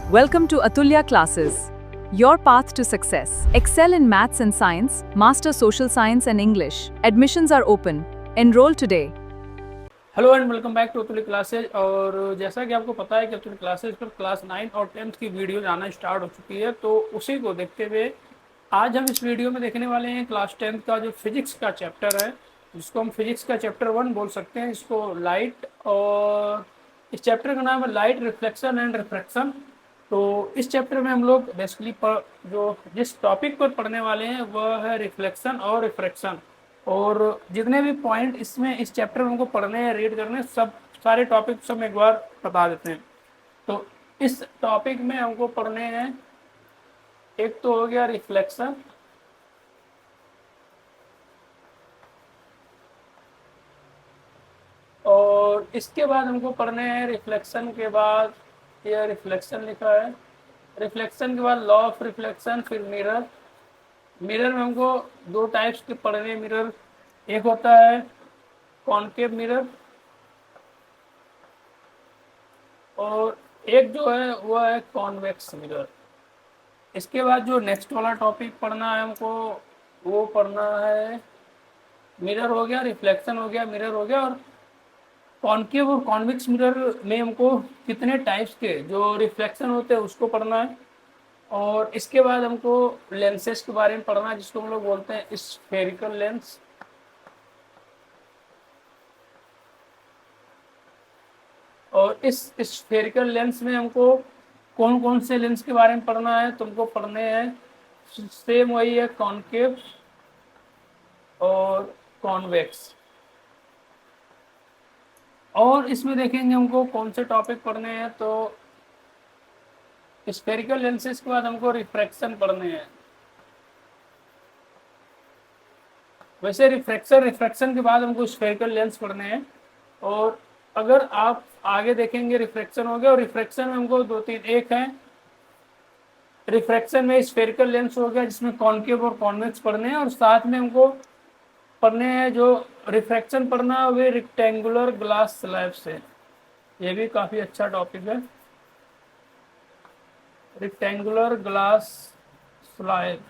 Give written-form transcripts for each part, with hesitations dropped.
Welcome to Atulya Classes, your path to success. Excel in maths and science, master social science and English. Admissions are open. Enroll today. Hello and welcome back to Atulya Classes. और जैसा कि आपको पता है कि अतुल्य classes पर class 9 और 10th की वीडियो आना स्टार्ट हो चुकी है, तो उसी को देखते हुए आज हम इस वीडियो में देखने वाले हैं क्लास 10th का जो फिजिक्स का चैप्टर है, जिसको हम फिजिक्स का चैप्टर 1 बोल सकते हैं, इसको लाइट। और इस चैप्टर का नाम है लाइट, रिफ्लेक्शन एंड रिफ्रैक्शन। तो इस चैप्टर में हम लोग बेसिकली जो जिस टॉपिक पर पढ़ने वाले हैं वह है रिफ्लेक्शन और रिफ्रैक्शन। और जितने भी पॉइंट इसमें इस चैप्टर में हमको पढ़ने हैं, रीड करने, सब सारे टॉपिक सब एक बार बता देते हैं। तो इस टॉपिक में हमको पढ़ने हैं, एक तो हो गया रिफ्लेक्शन, और इसके बाद हमको पढ़ने हैं रिफ्लेक्शन के बाद, यह रिफ्लेक्शन लिखा है, रिफ्लेक्शन के बाद लॉ ऑफ रिफ्लेक्शन, फिर मिरर। मिरर में हमको दो टाइप्स के पढ़ने हैं मिरर। एक होता है कॉनकेव मिरर और एक जो है वह है कॉन्वेक्स मिरर। इसके बाद जो नेक्स्ट वाला टॉपिक पढ़ना है हमको, वो पढ़ना है मिरर हो गया, रिफ्लेक्शन हो गया, मिरर हो गया, और कॉनकेव और कॉन्वेक्स मिरर में हमको कितने टाइप्स के जो रिफ्लेक्शन होते हैं उसको पढ़ना है। और इसके बाद हमको लेंसेज के बारे में पढ़ना है, जिसको हम लोग बोलते हैं स्फेरिकल लेंस। और इस स्फेरिकल लेंस में हमको कौन कौन से लेंस के बारे में पढ़ना है, तुमको पढ़ने हैं सेम वही है, कॉनकेव और कॉन्वेक्स। और इसमें देखेंगे हमको कौन से टॉपिक पढ़ने हैं, तो स्फेरिकल लेंसेज के बाद हमको रिफ्रैक्शन पढ़ने हैं। वैसे रिफ्रैक्शन के बाद हमको स्फेरिकल लेंस पढ़ने हैं। और अगर आप आगे देखेंगे रिफ्रैक्शन हो गया, और रिफ्रैक्शन में हमको दो तीन, एक है रिफ्रैक्शन में स्फेरिकल लेंस हो गया जिसमें कॉनकेव और कॉन्वेक्स पढ़ने हैं, और साथ में हमको पढ़ने हैं जो रिफ्रैक्शन पढ़ना है वे रेक्टेंगुलर ग्लास स्लैब से। ये भी काफ़ी अच्छा टॉपिक है, रेक्टेंगुलर ग्लास स्लैब।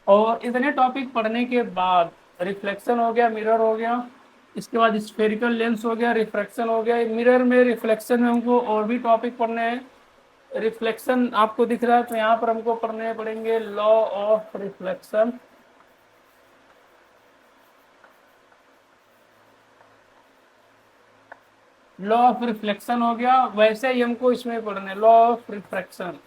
और इतने टॉपिक पढ़ने के बाद रिफ्लेक्शन हो गया, मिरर हो गया, इसके बाद स्फेरिकल लेंस हो गया, रिफ्रैक्शन हो गया। मिरर में, रिफ्लेक्शन में हमको और भी टॉपिक पढ़ने हैं। रिफ्लेक्शन आपको दिख रहा है तो यहाँ पर हमको पढ़ने पड़ेंगे law of reflection, law of reflection हो गया। वैसे ही हमको इसमें पढ़ने लॉ ऑफ रिफ्रैक्शन।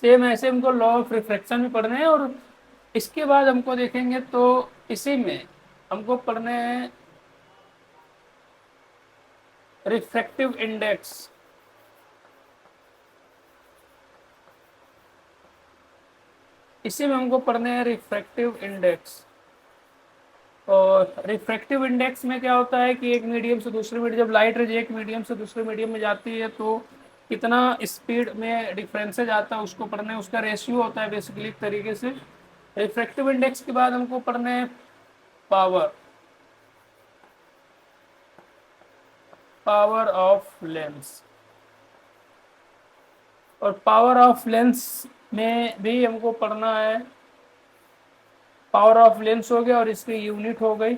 सेम ऐसे हमको लॉ ऑफ रिफ्रैक्शन भी पढ़ने हैं। और इसके बाद हमको देखेंगे तो इसी में हमको पढ़ने हैं रिफ्रैक्टिव इंडेक्स। इसी में हमको पढ़ने हैं रिफ्रैक्टिव इंडेक्स। और रिफ्रैक्टिव इंडेक्स में क्या होता है कि एक मीडियम से दूसरे मीडियम, जब लाइट रेज एक मीडियम से दूसरे मीडियम में जाती है तो कितना स्पीड में डिफरेंसेज आता है उसको पढ़ना है, उसका रेशियो होता है बेसिकली एक तरीके से। रिफ्रैक्टिव इंडेक्स के बाद हमको पढ़ना है पावर, पावर ऑफ लेंस। और पावर ऑफ लेंस में भी हमको पढ़ना है, पावर ऑफ लेंस हो गया और इसकी यूनिट हो गई,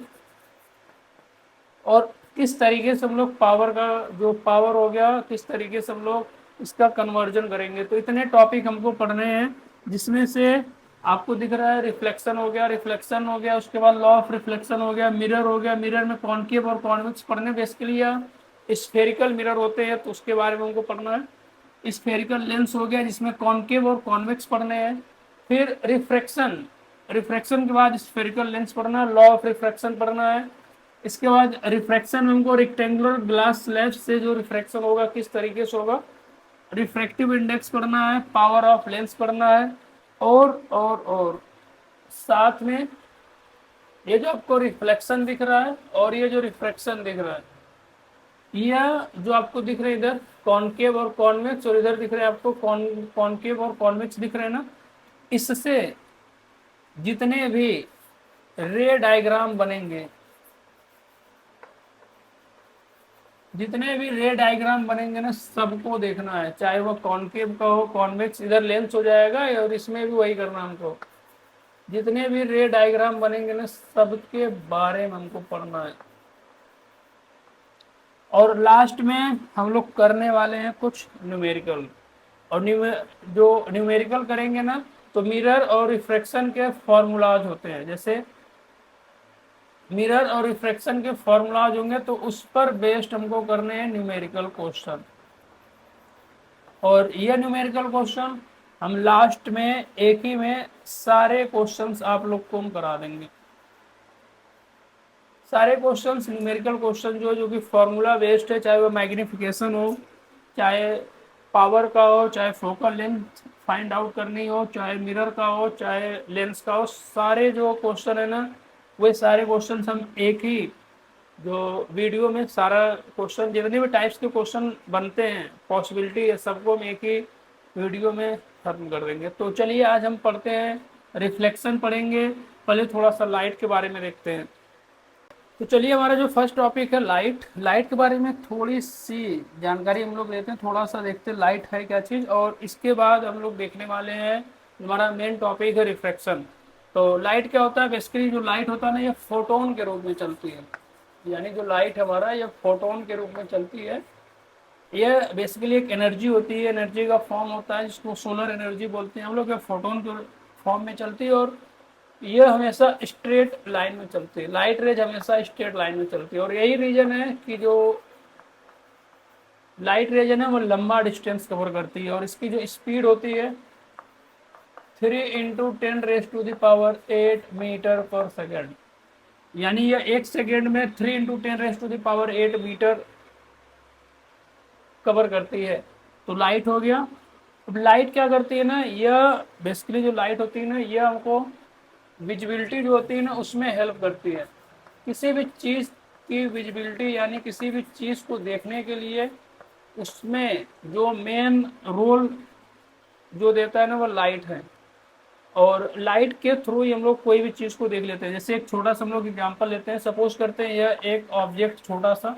और किस तरीके से हम लोग पावर का जो पावर हो गया किस तरीके से हम लोग इसका कन्वर्जन करेंगे। तो इतने टॉपिक हमको पढ़ने हैं, जिसमें से आपको दिख रहा है रिफ्लेक्शन हो गया, रिफ्लेक्शन हो गया, उसके बाद लॉ ऑफ रिफ्लेक्शन हो गया, मिरर हो गया। मिरर में कॉनकेव और कॉन्वेक्स पढ़ने बेसिकली, या स्फेरिकल मिरर होते हैं तो उसके बारे में हमको पढ़ना है। स्फेरिकल लेंस हो गया जिसमें कॉनकेव और कॉन्वेक्स पढ़ने हैं। फिर रिफ्रैक्शन, रिफ्रैक्शन के बाद स्फेरिकल लेंस पढ़ना है, लॉ ऑफ रिफ्रैक्शन पढ़ना है। इसके बाद रिफ्रैक्शन में हमको रेक्टेंगुलर ग्लास स्लैब से जो रिफ्रैक्शन होगा किस तरीके से होगा, रिफ्रैक्टिव इंडेक्स पढ़ना है, पावर ऑफ लेंस पढ़ना है। और साथ में ये जो आपको रिफ्लेक्शन दिख रहा है और ये जो रिफ्रैक्शन दिख रहा है, यह जो आपको दिख रहे हैं इधर कॉनकेव और कॉन्वेक्स, और इधर दिख रहे हैं आपको कॉनकेव और कॉन्वेक्स दिख रहे हैं ना, इससे जितने भी रे डायग्राम बनेंगे, जितने भी रे डायग्राम बनेंगे ना सबको देखना है, चाहे वो कॉनकेव का हो, कॉन्वेक्स इधर लेंस हो जाएगा, और इसमें भी वही करना हमको। जितने भी रे डायग्राम बनेंगे ना सबके बारे में हमको पढ़ना है। और लास्ट में हम लोग करने वाले हैं कुछ न्यूमेरिकल, और जो न्यूमेरिकल करेंगे ना तो मिरर और रिफ्रैक्शन के फॉर्मूलाज होते हैं, जैसे मिरर और रिफ्रैक्शन के फॉर्मूलाज होंगे तो उस पर बेस्ड हमको करने हैं न्यूमेरिकल क्वेश्चन। और ये न्यूमेरिकल क्वेश्चन हम लास्ट में एक ही में सारे क्वेश्चंस आप लोग को हम करा देंगे। सारे क्वेश्चंस न्यूमेरिकल क्वेश्चन जो कि फॉर्मूला बेस्ड है, चाहे वो मैग्निफिकेशन हो, चाहे पावर का हो, चाहे फोकल लेंथ फाइंड आउट करनी हो, चाहे मिरर का हो, चाहे लेंस का हो, सारे जो क्वेश्चन है ना वे सारे क्वेश्चन हम एक ही जो वीडियो में सारा क्वेश्चन, जितने भी टाइप्स के क्वेश्चन बनते हैं पॉसिबिलिटी है सबको हम एक ही वीडियो में खत्म कर देंगे। तो चलिए आज हम पढ़ते हैं, रिफ्लेक्शन पढ़ेंगे। पहले थोड़ा सा लाइट के बारे में देखते हैं। तो चलिए हमारा जो फर्स्ट टॉपिक है लाइट के बारे में थोड़ी सी जानकारी हम लोग लेते हैं, थोड़ा सा देखते हैं लाइट है क्या चीज़, और इसके बाद हम लोग देखने वाले हैं हमारा मेन टॉपिक है रिफ्रैक्शन। तो लाइट क्या होता है, बेसिकली जो लाइट होता है ना ये फोटोन के रूप में चलती है, यानी जो लाइट हमारा ये फोटोन के रूप में चलती है। ये बेसिकली एक एनर्जी होती है, एनर्जी का फॉर्म होता है जिसको सोलर एनर्जी बोलते हैं हम लोग, फोटोन के फॉर्म में चलती है, और ये हमेशा स्ट्रेट लाइन में चलती है। लाइट रेज हमेशा स्ट्रेट लाइन में चलती है, और यही रीजन है कि जो लाइट रेज है ना वो लंबा डिस्टेंस कवर करती है, और इसकी जो स्पीड होती है 3 × 10⁻⁸ मीटर पर सेकेंड, यानी ये 1 सेकेंड में 3 × 10⁻⁸ मीटर कवर करती है। तो लाइट हो गया। अब लाइट क्या करती है ना, यह बेसिकली जो लाइट होती है ना यह हमको विजिबिलिटी जो होती है ना उसमें हेल्प करती है। किसी भी चीज़ की विजिबिलिटी यानी किसी भी चीज़ को देखने के लिए उसमें जो मेन रोल जो देता है ना वो लाइट है, और लाइट के थ्रू ही हम लोग कोई भी चीज़ को देख लेते हैं। जैसे एक छोटा सा हम लोग एग्जाम्पल लेते हैं, सपोज करते हैं यह एक ऑब्जेक्ट छोटा सा,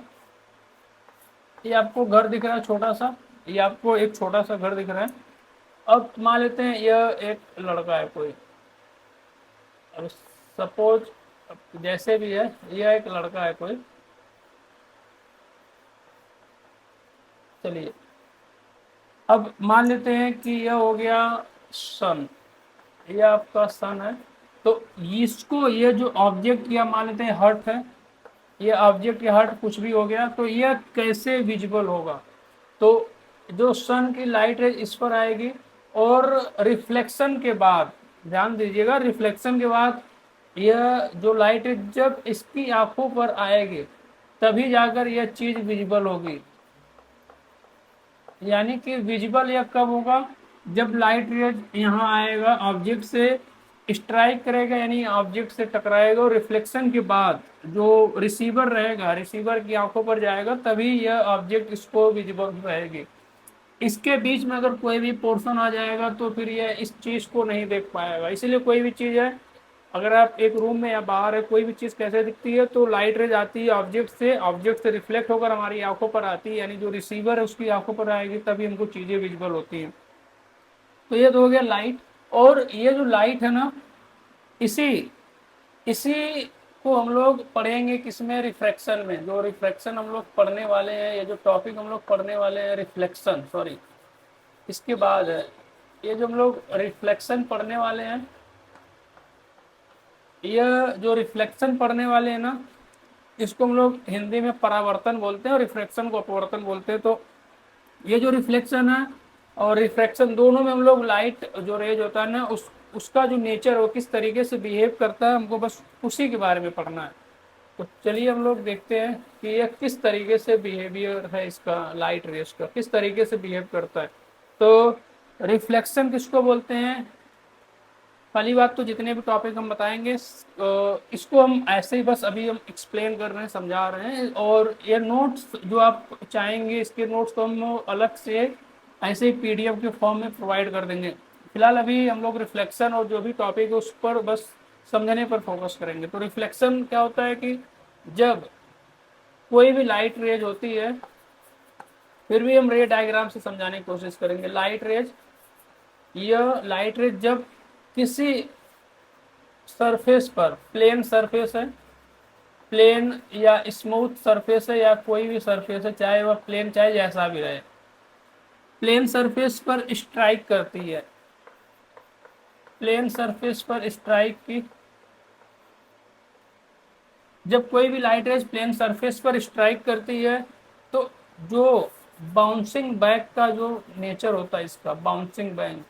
ये आपको घर दिख रहा है छोटा सा, ये आपको एक छोटा सा घर दिख रहा है। अब मान लेते हैं यह एक लड़का है कोई, अब सपोज जैसे भी है यह एक लड़का है कोई, चलिए अब मान लेते हैं कि यह हो गया सन, ये आपका सन है। तो इसको ये जो ऑब्जेक्ट या मान लेते हैं हर्ट है, ये ऑब्जेक्ट या हर्ट कुछ भी हो गया, तो यह कैसे विजिबल होगा, तो जो सन की लाइट है इस पर आएगी, और रिफ्लेक्शन के बाद ध्यान दीजिएगा, रिफ्लेक्शन के बाद यह जो लाइट है जब इसकी आंखों पर आएगी तभी जाकर यह चीज विजिबल होगी। यानी कि विजिबल यह कब होगा, जब लाइट रेज यहाँ आएगा ऑब्जेक्ट से स्ट्राइक करेगा, यानी ऑब्जेक्ट से टकराएगा, और रिफ्लेक्शन के बाद जो रिसीवर रहेगा रिसीवर की आंखों पर जाएगा तभी यह ऑब्जेक्ट इसको विजिबल रहेगी। इसके बीच में अगर कोई भी पोर्शन आ जाएगा तो फिर यह इस चीज़ को नहीं देख पाएगा। इसीलिए कोई भी चीज़ है, अगर आप एक रूम में या बाहर है, कोई भी चीज़ कैसे दिखती है, तो लाइट रेज आती है ऑब्जेक्ट से रिफ्लेक्ट होकर हमारी आंखों पर आती है, यानी जो रिसीवर है उसकी आंखों पर आएगी तभी हमको चीज़ें विजिबल होती हैं। तो ये तो हो गया लाइट। और ये जो लाइट है ना इसी इसी को हम लोग पढ़ेंगे किसमें, रिफ्रैक्शन में। जो रिफ्रैक्शन हम लोग पढ़ने वाले हैं, ये जो टॉपिक हम लोग पढ़ने वाले हैं रिफ्लेक्शन, सॉरी इसके बाद है ये जो हम लोग रिफ्लेक्शन पढ़ने वाले हैं, यह जो रिफ्लेक्शन पढ़ने वाले हैं ना इसको हम लोग हिंदी में परावर्तन बोलते हैं और रिफ्रैक्शन को अपवर्तन बोलते हैं। तो ये जो रिफ्लेक्शन है और रिफ्रैक्शन दोनों में हम लोग लाइट जो रेज होता है ना उसका जो नेचर वो किस तरीके से बिहेव करता है हमको बस उसी के बारे में पढ़ना है। तो चलिए हम लोग देखते हैं कि यह किस तरीके से बिहेवियर है इसका, लाइट रेज का किस तरीके से बिहेव करता है। तो रिफ्लेक्शन किसको बोलते हैं, पहली बात तो जितने भी टॉपिक हम बताएंगे इसको हम ऐसे ही बस अभी हम एक्सप्लेन कर रहे हैं, समझा रहे हैं, और ये नोट्स जो आप चाहेंगे इसके नोट्स तो हम अलग से ऐसे ही पीडीएफ के फॉर्म में प्रोवाइड कर देंगे। फिलहाल अभी हम लोग रिफ्लेक्शन और जो भी टॉपिक है उस पर बस समझने पर फोकस करेंगे। तो रिफ्लेक्शन क्या होता है कि जब कोई भी लाइट रेज होती है, फिर भी हम रे डायग्राम से समझाने की कोशिश करेंगे। लाइट रेज, यह लाइट रेज जब किसी सरफेस पर, प्लेन सरफेस है, प्लेन या स्मूथ सरफेस है, या कोई भी सरफेस है, चाहे वह प्लेन चाहे जैसा भी रहे, प्लेन सरफेस पर स्ट्राइक करती है, प्लेन सरफेस पर स्ट्राइक की, जब कोई भी लाइट रेज प्लेन सरफेस पर स्ट्राइक करती है तो जो बाउंसिंग बैक का जो नेचर होता है, इसका बाउंसिंग बैक,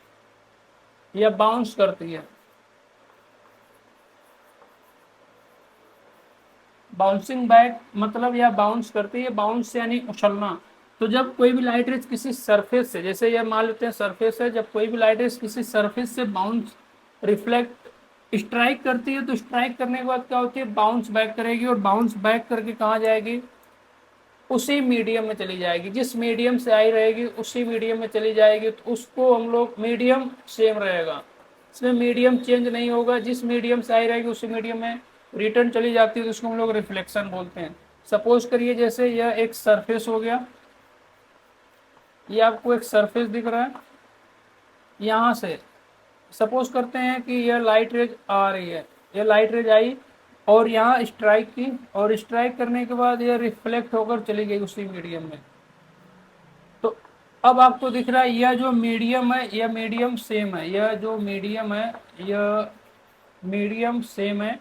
या बाउंस करती है, बाउंसिंग बैक मतलब या बाउंस करती है, बाउंस यानी उछलना। तो जब कोई भी लाइट रेज किसी सरफेस से, जैसे ये मान लेते हैं सरफेस है, जब कोई भी लाइट रेज किसी सरफेस से बाउंस, रिफ्लेक्ट, स्ट्राइक करती है, तो स्ट्राइक करने के बाद क्या होती है, बाउंस बैक करेगी, और बाउंस बैक करके कहाँ जाएगी, उसी मीडियम में चली जाएगी, जिस मीडियम से आई रहेगी उसी मीडियम में चली जाएगी। तो उसको हम लोग, मीडियम सेम रहेगा, इसमें मीडियम चेंज नहीं होगा, जिस मीडियम से आई रहेगी उसी मीडियम में रिटर्न चली जाती है, तो उसको हम लोग रिफ्लेक्शन बोलते हैं। सपोज करिए जैसे यह एक सरफेस हो गया, ये आपको एक सरफेस दिख रहा है, यहाँ से सपोज करते हैं कि यह लाइट रेज आ रही है, यह लाइट रेज आई और यहाँ स्ट्राइक की, और स्ट्राइक करने के बाद यह रिफ्लेक्ट होकर चली गई उसी मीडियम में। तो अब आपको दिख रहा है यह जो मीडियम है, यह मीडियम सेम है, यह जो मीडियम है, यह मीडियम सेम है।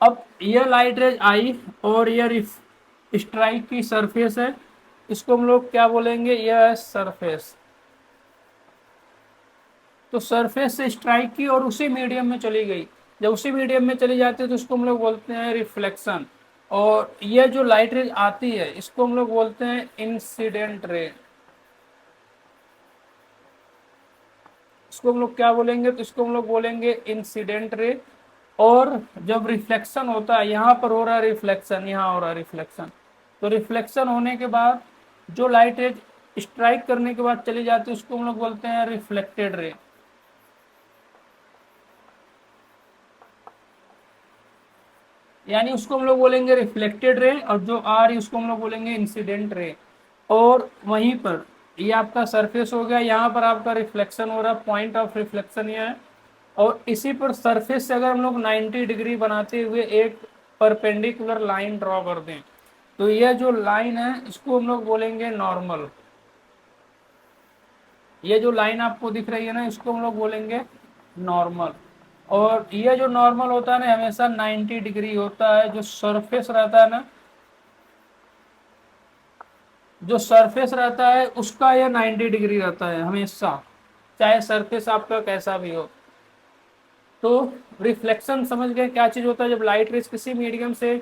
अब यह लाइट रेज आई और यह स्ट्राइक की सरफेस है, इसको हम लोग क्या बोलेंगे, यह है सरफेस। तो सरफेस से स्ट्राइक की और उसी मीडियम में चली गई, जब उसी मीडियम में चली जाती है तो उसको हम लोग बोलते हैं रिफ्लेक्शन। और यह जो लाइट रेज आती है इसको हम लोग बोलते हैं इंसिडेंट रे। इसको हम लोग क्या बोलेंगे, तो इसको हम लोग बोलेंगे इंसिडेंट रे। और जब रिफ्लेक्शन होता है, यहाँ पर हो रहा है रिफ्लेक्शन, यहाँ हो रहा है रिफ्लेक्शन, तो रिफ्लेक्शन होने के बाद जो लाइट रेज स्ट्राइक करने के बाद चली जाती है उसको हम लोग बोलते हैं रिफ्लेक्टेड रे। यानी उसको हम लोग बोलेंगे रिफ्लेक्टेड रे, और जो आ रही उसको हम लोग बोलेंगे इंसिडेंट रे। और वहीं पर ये आपका सरफेस हो गया, यहाँ पर आपका रिफ्लेक्शन हो रहा है, पॉइंट ऑफ रिफ्लेक्शन ये है। और इसी पर सरफेस से अगर हम लोग 90 डिग्री बनाते हुए एक परपेंडिकुलर लाइन ड्रॉ कर दें, तो यह जो लाइन है इसको हम लोग बोलेंगे नॉर्मल। ये जो लाइन आपको दिख रही है ना, इसको हम लोग बोलेंगे नॉर्मल। और ये जो नॉर्मल होता है ना, हमेशा 90 डिग्री होता है। जो सरफेस रहता है ना, जो सरफेस रहता है उसका यह 90 डिग्री रहता है हमेशा, चाहे सरफेस आपका कैसा भी हो। तो रिफ्लेक्शन समझ गए क्या चीज होता है, जब लाइट रेज किसी मीडियम से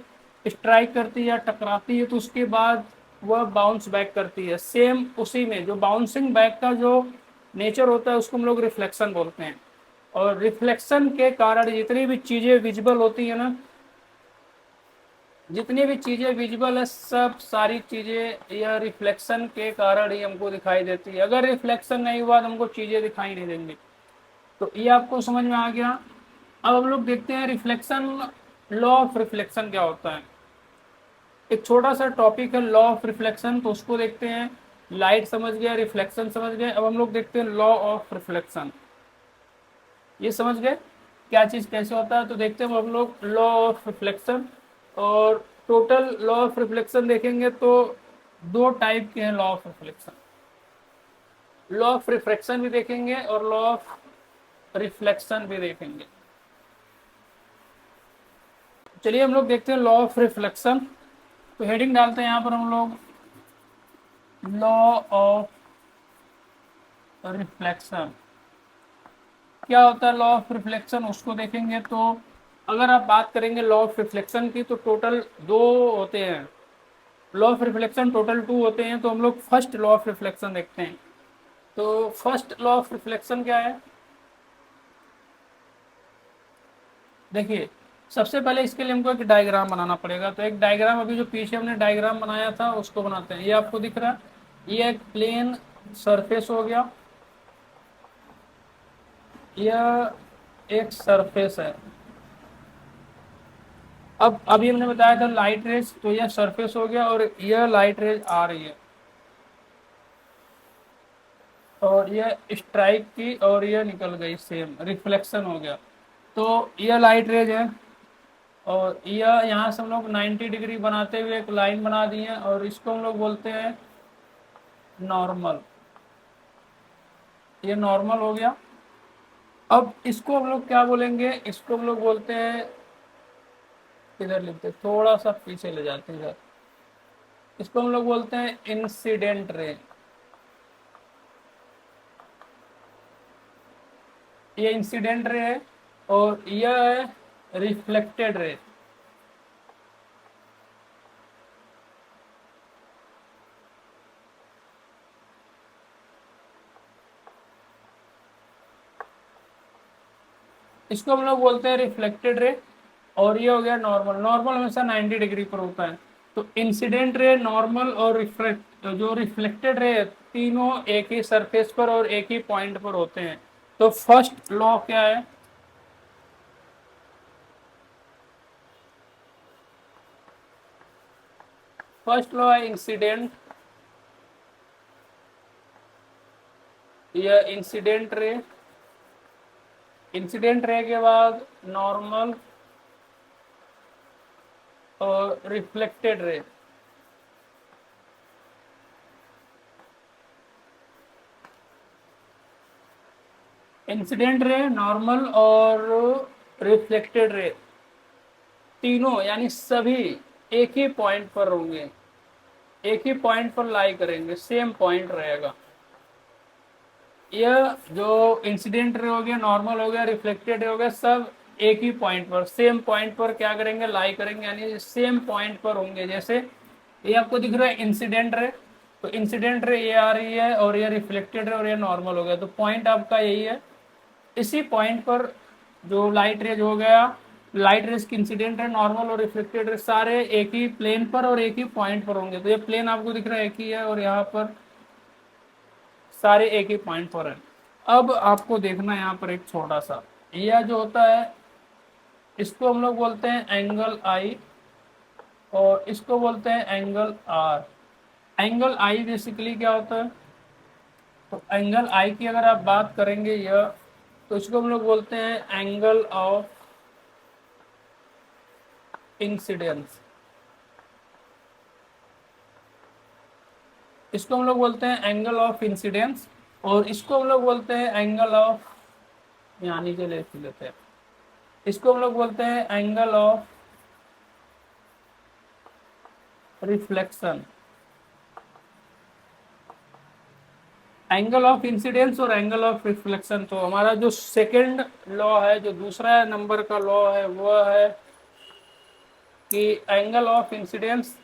स्ट्राइक करती है या टकराती है तो उसके बाद वह बाउंस बैक करती है, सेम उसी में जो बाउंसिंग बैक का जो नेचर होता है उसको हम लोग रिफ्लेक्शन बोलते हैं। और रिफ्लेक्शन के कारण जितनी भी चीजें विजिबल होती है ना, जितनी भी चीजें विजिबल है, सब सारी चीजें यह रिफ्लेक्शन के कारण ही हमको दिखाई देती है। अगर रिफ्लेक्शन नहीं हुआ तो हमको चीजें दिखाई नहीं देंगी। तो ये आपको समझ में आ गया। अब हम लोग देखते हैं रिफ्लेक्शन, लॉ ऑफ रिफ्लेक्शन क्या होता है। एक छोटा सा टॉपिक है लॉ ऑफ रिफ्लेक्शन, तो उसको देखते हैं। लाइट समझ गए, रिफ्लेक्शन समझ गए, अब हम लोग देखते हैं लॉ ऑफ रिफ्लेक्शन। ये समझ गए क्या चीज कैसे होता है, तो देखते हैं हम लोग लॉ ऑफ रिफ्लेक्शन। और टोटल लॉ ऑफ रिफ्लेक्शन देखेंगे तो दो टाइप के हैं law of reflection. Law of refraction भी देखेंगे और लॉ ऑफ रिफ्लेक्शन भी देखेंगे। चलिए हम लोग देखते हैं लॉ ऑफ रिफ्लेक्शन। तो हेडिंग डालते हैं यहाँ पर हम लोग, लॉ ऑफ रिफ्लेक्शन। क्या होता है लॉ ऑफ रिफ्लेक्शन उसको देखेंगे। तो अगर आप बात करेंगे लॉ ऑफ रिफ्लेक्शन की तो टोटल दो होते हैं, लॉ ऑफ रिफ्लेक्शन टोटल 2 होते हैं। तो हम लोग फर्स्ट लॉ ऑफ रिफ्लेक्शन देखते हैं। तो फर्स्ट लॉ ऑफ रिफ्लेक्शन क्या है, देखिए सबसे पहले इसके लिए हमको एक डायग्राम बनाना पड़ेगा। तो एक डायग्राम, अभी जो पीछे हमने डायग्राम बनाया था उसको बनाते हैं। ये आपको दिख रहा है, ये एक प्लेन सरफेस हो गया, यह एक सरफेस है। अब अभी हमने बताया था लाइट रेज, तो यह सरफेस हो गया और यह लाइट रेज आ रही है और यह स्ट्राइक की और यह निकल गई, सेम रिफ्लेक्शन हो गया। तो यह लाइट रेज है और यह यहाँ से हम लोग 90 डिग्री बनाते हुए एक लाइन बना दी है और इसको हम लोग बोलते हैं नॉर्मल। ये नॉर्मल हो गया। अब इसको हम लोग क्या बोलेंगे, इसको हम लोग बोलते हैं, इधर लिखते हैं, थोड़ा सा पीछे ले जाते हैं इधर, इसको हम लोग बोलते हैं इंसिडेंट रे। ये इंसिडेंट रे है और यह है रिफ्लेक्टेड रे। इसको हम लोग बोलते हैं रिफ्लेक्टेड रे और ये हो गया नॉर्मल। नॉर्मल हमेशा 90 डिग्री पर होता है। तो इंसिडेंट रे, नॉर्मल और जो रिफ्लेक्टेड रे, तीनों एक ही सरफेस पर और एक ही पॉइंट पर होते हैं। तो फर्स्ट लॉ क्या है, फर्स्ट लॉ है इंसिडेंट, यह इंसिडेंट रे, इंसिडेंट रे के बाद नॉर्मल और reflected ray. Incident ray, normal और रिफ्लेक्टेड रे, तीनों यानी सभी एक ही पॉइंट पर होंगे, एक ही पॉइंट पर लाई करेंगे, सेम पॉइंट रहेगा। यह जो इंसिडेंट रे हो गया, नॉर्मल हो गया, रिफ्लेक्टेड हो गया, सब एक ही पॉइंट पर, सेम पॉइंट पर क्या करेंगे, लाई करेंगे, यानी सेम पॉइंट पर होंगे। जैसे ये आपको दिख रहा है इंसिडेंट रे, तो इंसिडेंट रे ये आ रही है और ये रिफ्लेक्टेड रे और ये नॉर्मल हो गया, तो पॉइंट आपका यही है। इसी पॉइंट पर जो लाइट रेज हो गया, लाइट रेज की इंसिडेंट रे, नॉर्मल और रिफ्लेक्टेड रे सारे एक ही प्लेन पर और एक ही पॉइंट पर होंगे। तो ये प्लेन आपको दिख रहा है एक ही है और यहाँ पर सारे एक ही पॉइंट पर है। अब आपको देखना है यहाँ पर एक छोटा सा, यह जो होता है इसको हम लोग बोलते हैं एंगल आई और इसको बोलते हैं angle r. Angle i basically क्या होता है, तो एंगल आई की अगर आप बात करेंगे यह, तो इसको हम लोग बोलते हैं एंगल ऑफ इंसिडेंस। इसको हम लोग बोलते हैं एंगल ऑफ इंसिडेंस और इसको हम लोग बोलते हैं एंगल ऑफ, यहाँ नीचे लेते हैं, इसको हम लोग बोलते हैं angle of reflection. Angle of incidence और एंगल ऑफ रिफ्लेक्शन। तो हमारा जो सेकंड लॉ है, जो दूसरा नंबर का लॉ है, वह है कि एंगल ऑफ इंसिडेंस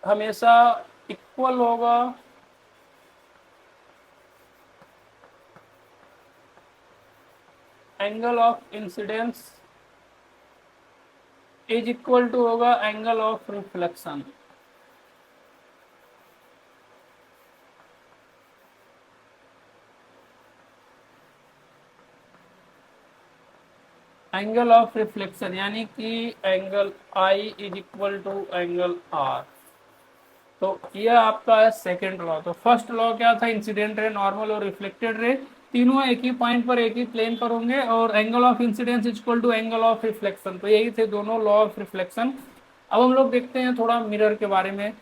हमेशा इक्वल होगा angle of incidence is equal to होगा angle of reflection. Angle of reflection यानी कि angle I is equal to angle R. तो यह आपका है सेकेंड लॉ। तो फर्स्ट लॉ क्या था, इंसिडेंट रे, नॉर्मल और रिफ्लेक्टेड रे तीनों एक ही पॉइंट पर एक ही प्लेन पर होंगे और angle of incidence is equal to angle of reflection. तो यही थे दोनों लॉ ऑफ रिफ्लेक्शन। अब हम लोग देखते हैं थोड़ा मिरर के बारे में,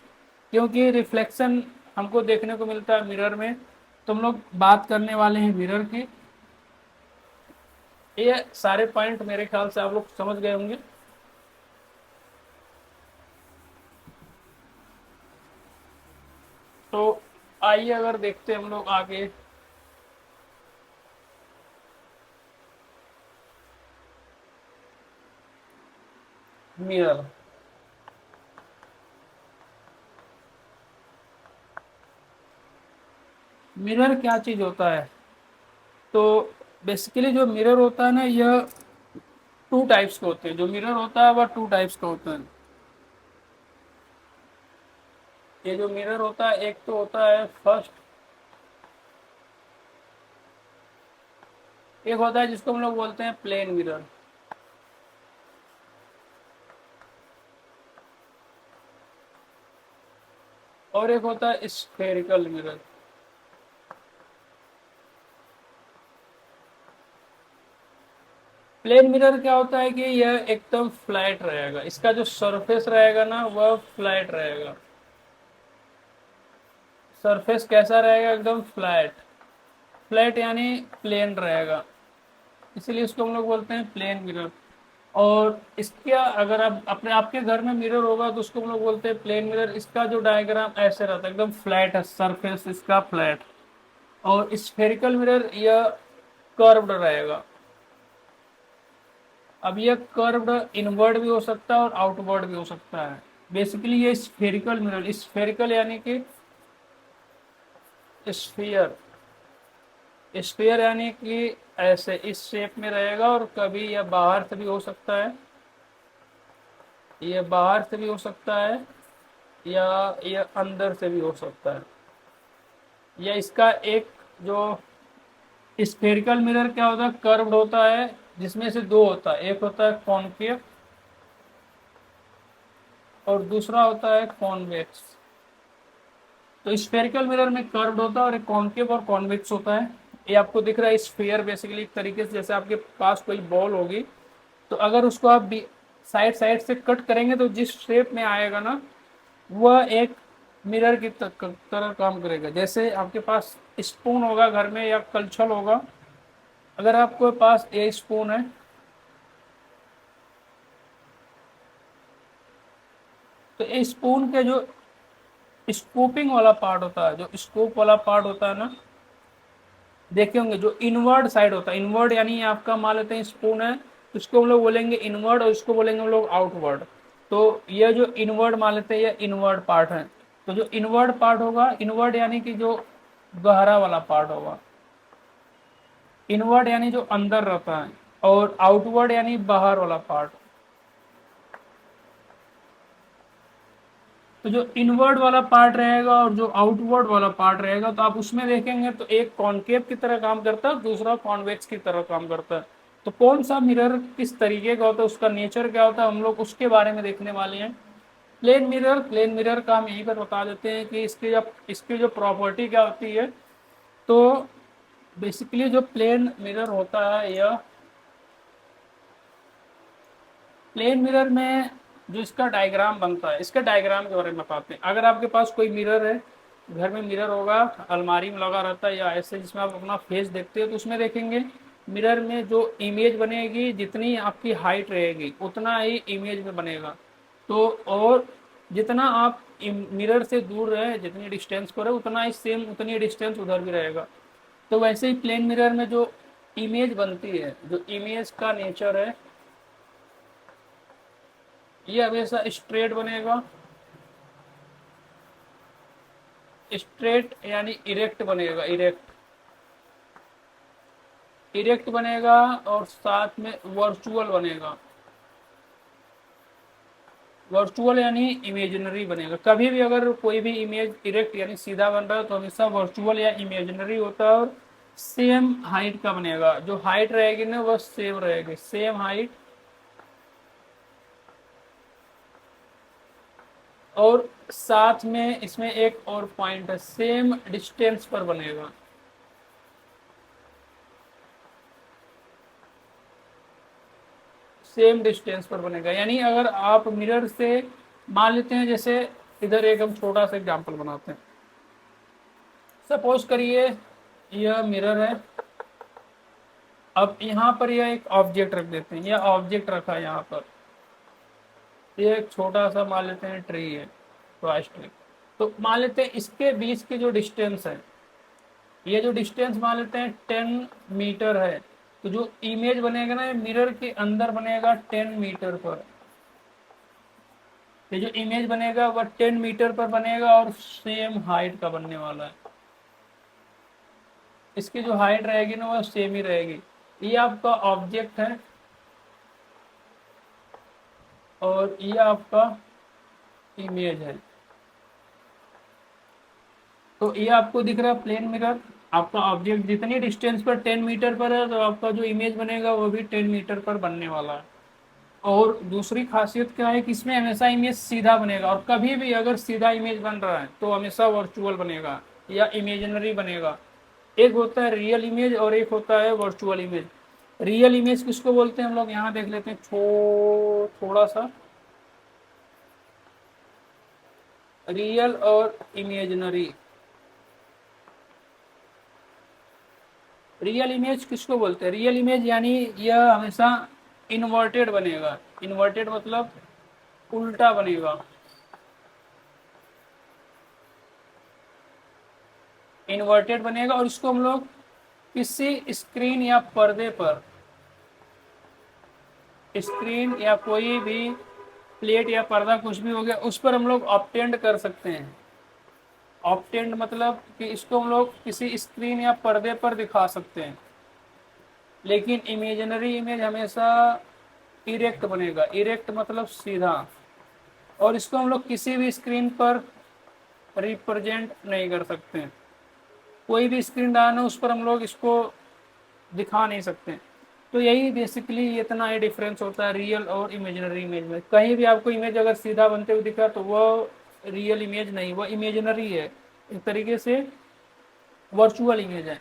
क्योंकि रिफ्लेक्शन हमको देखने को मिलता है मिरर में, तो हम लोग बात करने वाले हैं मिरर की। ये सारे पॉइंट मेरे ख्याल से आप लोग समझ गए होंगे। तो आइए अगर देखते हैं हम लोग आगे, मिरर। मिरर क्या चीज होता है, तो बेसिकली जो मिरर होता है ना, यह टू टाइप्स के होते हैं। जो मिरर होता है वह टू टाइप्स का होता है। ये जो मिरर होता है, एक तो होता है फर्स्ट, एक होता है जिसको हम लोग बोलते हैं प्लेन मिरर, और एक होता है स्फेरिकल मिरर। प्लेन मिरर क्या होता है कि यह एकदम फ्लैट रहेगा, इसका जो सरफेस रहेगा ना वह फ्लैट रहेगा। सरफेस कैसा रहेगा? एकदम फ्लैट। फ्लैट यानी प्लेन रहेगा, इसीलिए इसको हम लोग बोलते हैं प्लेन मिरर। और इसके अगर आप अपने आपके घर में मिरर होगा तो उसको हम लोग बोलते हैं प्लेन मिरर। इसका जो डायग्राम ऐसे रहता है, एकदम फ्लैट है सरफेस इसका, फ्लैट। और स्फेरिकल मिरर यह कर्व्ड रहेगा। अब यह कर्व्ड इनवर्ड भी हो सकता है और आउटवर्ड भी हो सकता है। बेसिकली ये स्फेरिकल मिरर, स्फेरिकल यानी कि स्फीयर, स्फीयर यानी कि ऐसे इस शेप में रहेगा, और कभी यह बाहर से भी हो सकता है, ये बाहर से भी हो सकता है, या ये अंदर से भी हो सकता है। या इसका एक जो स्फेरिकल मिरर क्या होता है, कर्व्ड होता है, जिसमें से दो होता है, एक होता है कॉनकेव और दूसरा होता है कॉन्वेक्स। तो स्फेरिकल मिरर में कर्व्ड होता है और एक कॉनकेव और कॉन्वेक्स होता है। ये आपको दिख रहा है स्फीयर, बेसिकली एक तरीके से जैसे आपके पास कोई बॉल होगी, तो अगर उसको आप साइड साइड से कट करेंगे तो जिस शेप में आएगा ना वह एक मिरर की तरह काम करेगा। जैसे आपके पास स्पून होगा घर में या कलछल होगा, अगर आपके पास ये स्पून है तो ये स्पून के जो स्कूपिंग वाला पार्ट होता है, जो स्कूप वाला पार्ट होता है ना, देखे होंगे जो इनवर्ड साइड होता है, इनवर्ड यानी आपका मान लेते हैं स्पून है, उसको हम लोग बोलेंगे इनवर्ड और इसको बोलेंगे हम लोग आउटवर्ड। तो ये जो इनवर्ड मान लेते हैं ये इनवर्ड पार्ट है। तो जो इनवर्ड पार्ट होगा, इनवर्ड यानी कि जो गहरा वाला पार्ट होगा, इनवर्ड यानी जो अंदर रहता है, और आउटवर्ड यानी बाहर वाला पार्ट। तो जो इनवर्ड वाला पार्ट रहेगा और जो आउटवर्ड वाला पार्ट रहेगा, तो आप उसमें देखेंगे तो एक कॉनकेव की तरह काम करता है, दूसरा कॉन्वेक्स की तरह काम करता है। तो कौन सा मिरर किस तरीके का होता है, उसका नेचर क्या होता है, हम लोग उसके बारे में देखने वाले हैं। प्लेन मिरर, प्लेन मिरर का हम यहीं पर बता देते हैं कि इसकी जो प्रॉपर्टी क्या होती है। तो बेसिकली जो प्लेन मिरर होता है, यह प्लेन मिरर में जो इसका डायग्राम बनता है, इसके डायग्राम के बारे में बताते हैं। अगर आपके पास कोई मिरर है, घर में मिरर होगा, अलमारी में लगा रहता है या ऐसे जिसमें आप अपना फेस देखते हो, तो उसमें देखेंगे मिरर में जो इमेज बनेगी, जितनी आपकी हाइट रहेगी उतना ही इमेज में बनेगा। तो और जितना आप मिरर से दूर रहे, जितनी डिस्टेंस पर है, उतना ही सेम उतनी डिस्टेंस उधर भी रहेगा। तो वैसे ही प्लेन मिरर में जो इमेज बनती है, जो इमेज का नेचर है, ये हमेशा स्ट्रेट बनेगा, स्ट्रेट यानी इरेक्ट बनेगा, इरेक्ट, इरेक्ट बनेगा, और साथ में वर्चुअल बनेगा। वर्चुअल यानी इमेजिनरी बनेगा। कभी भी अगर कोई भी इमेज इरेक्ट यानी सीधा बन रहा है तो हमेशा वर्चुअल या इमेजिनरी होता है, और सेम हाइट का बनेगा। जो हाइट रहेगी ना वह सेम रहेगी, सेम हाइट, और साथ में इसमें एक और पॉइंट है, सेम डिस्टेंस पर बनेगा। सेम डिस्टेंस पर बनेगा, यानी अगर आप मिरर से मान लेते हैं, जैसे इधर एक हम छोटा सा एग्जांपल बनाते हैं। सपोज करिए यह मिरर है, अब यहाँ पर यह एक ऑब्जेक्ट रख देते हैं, यह ऑब्जेक्ट रखा है यहाँ पर, ये एक छोटा सा मान लेते हैं ट्री है, क्रॉस ट्री। तो मान लेते हैं इसके बीच की जो डिस्टेंस है, ये जो डिस्टेंस मान लेते हैं 10 मीटर है। तो जो इमेज बनेगा ना मिरर के अंदर बनेगा 10 मीटर पर। ये जो इमेज बनेगा वह 10 मीटर पर बनेगा और सेम हाइट का बनने वाला है। इसकी जो हाइट रहेगी ना वह सेम ही रहेगी। ये आपका ऑब्जेक्ट है और ये आपका इमेज है। तो ये आपको दिख रहा है प्लेन मिरर। आपका ऑब्जेक्ट जितनी डिस्टेंस पर 10 मीटर पर है तो आपका जो इमेज बनेगा वो भी 10 मीटर पर बनने वाला है। और दूसरी खासियत क्या है कि इसमें हमेशा इमेज सीधा बनेगा, और कभी भी अगर सीधा इमेज बन रहा है तो हमेशा वर्चुअल बनेगा या इमेजिनरी बनेगा। एक होता है रियल इमेज और एक होता है वर्चुअल इमेज। रियल इमेज किसको बोलते हैं हम लोग यहाँ देख लेते हैं थोड़ा सा, रियल और इमेजिनरी। रियल इमेज किसको बोलते हैं? रियल इमेज यानी यह हमेशा इन्वर्टेड बनेगा। इन्वर्टेड मतलब उल्टा बनेगा। इन्वर्टेड बनेगा और इसको हम लोग किसी स्क्रीन या पर्दे पर, स्क्रीन या कोई भी प्लेट या पर्दा कुछ भी हो गया उस पर हम लोग ऑब्टेंड कर सकते हैं। ऑब्टेंड मतलब कि इसको हम लोग किसी स्क्रीन या पर्दे पर दिखा सकते हैं। लेकिन इमेजिनरी इमेज हमेशा इरेक्ट बनेगा। इरेक्ट मतलब सीधा, और इसको हम लोग किसी भी स्क्रीन पर रिप्रेजेंट नहीं कर सकते हैं। कोई भी स्क्रीन डालना उस पर हम लोग इसको दिखा नहीं सकते। तो यही बेसिकली इतना ही डिफरेंस होता है रियल और इमेजिनरी इमेज में। कहीं भी आपको इमेज अगर सीधा बनते हुए दिखा तो वो रियल इमेज नहीं, वो इमेजिनरी है, एक तरीके से वर्चुअल इमेज है।